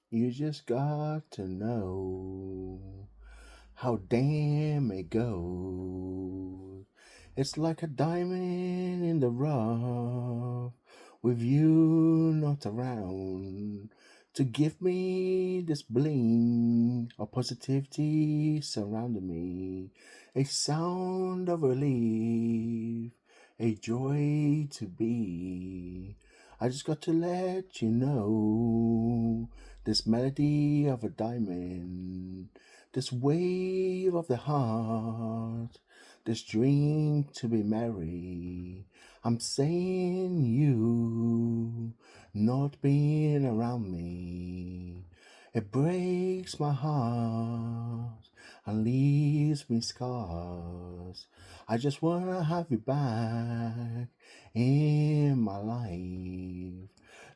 You just got to know how damn it goes. It's like a diamond in the rough, with you not around to give me this bling of positivity surrounding me, a sound of relief, a joy to be. I just got to let you know this melody of a diamond, this wave of the heart, this dream to be merry. I'm saying you not being around me. It breaks my heart and leaves me scars. I just wanna have you back in my life.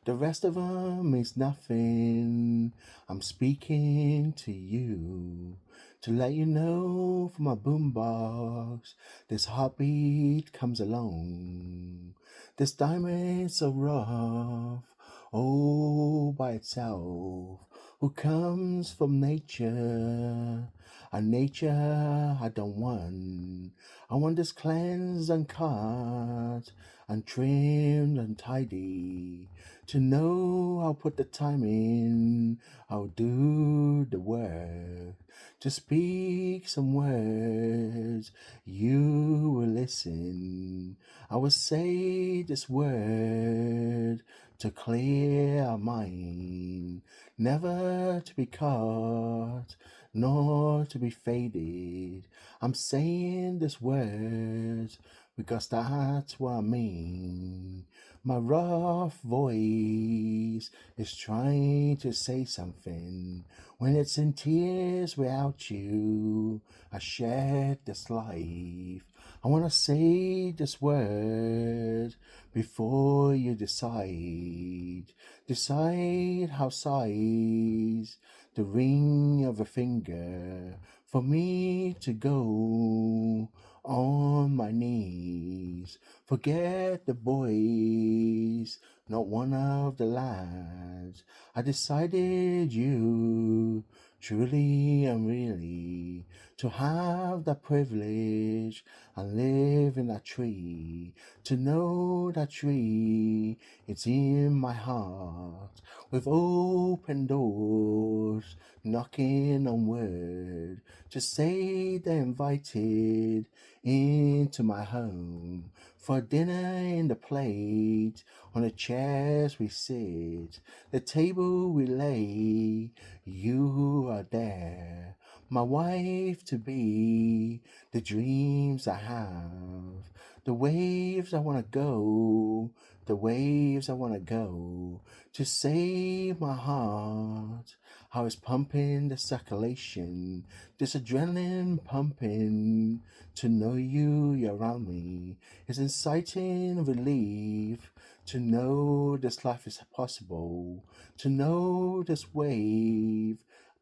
The rest of them means nothing. I'm speaking to you to let you know from my boombox this heartbeat comes along. This diamond so rough, all by itself, who comes from nature, a nature I don't want. I want this cleansed and cut and trimmed and tidy. To know I'll put the time in, I'll do the work. To speak some words, you will listen. I will say this word to clear our mind, never to be caught, nor to be faded. I'm saying this word because that's what I mean. My rough voice is trying to say something when it's in tears without you. I shared this life. I want to say this word before you decide. Decide how size the ring of a finger for me to go on my knees. Forget the boys, not one of the lads. I decided you truly and really to have that privilege and live in that tree, to know that tree, it's in my heart with open doors knocking on wood to say they're invited into my home for dinner in the plate, on the chairs we sit, the table we lay, you are there, my wife to be, the dreams I have, the waves I wanna go, the waves I wanna go, to save my heart, how it's pumping the circulation, this adrenaline pumping, to know you're around me is inciting relief. To know this life is possible, to know this wave,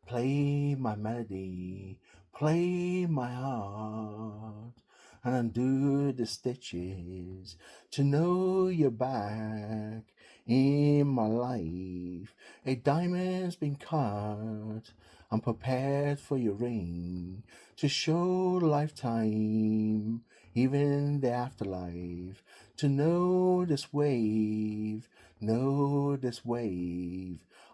play my melody, play my heart, and undo the stitches. To know you're back in my life, a diamond's been cut. I'm prepared for your ring to show lifetime, even the afterlife, to know this wave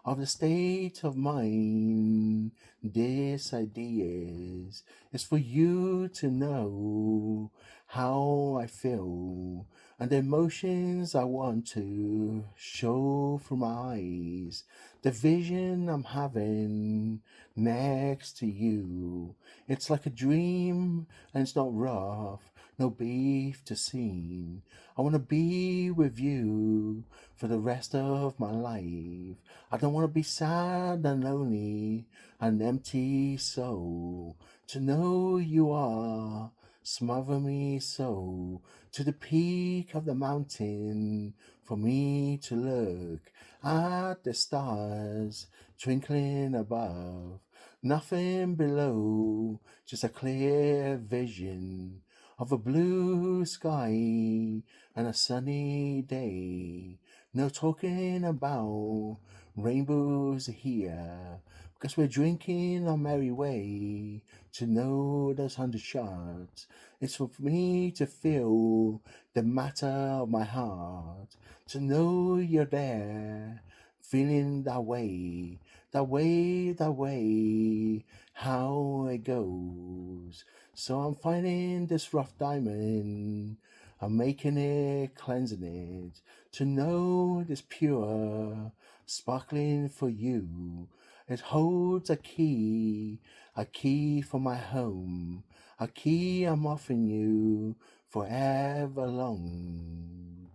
of the state of mind. This idea is for you to know how I feel and the emotions I want to show through my eyes, the vision I'm having next to you. It's like a dream and it's not rough, no beef to scene. I want to be with you for the rest of my life. I don't want to be sad and lonely, an empty soul. To know you are, smother me so, to the peak of the mountain, for me to look at the stars twinkling above. Nothing below, just a clear vision of a blue sky and a sunny day. No talking about Rainbows are here because we're drinking our merry way to know those 100 shots. It's for me to feel the matter of my heart, to know you're there, feeling that way, that way, that way, how it goes. So I'm finding this rough diamond, I'm making it, cleansing it, to know this pure, sparkling for you. It holds a key for my home, a key I'm offering you forever long.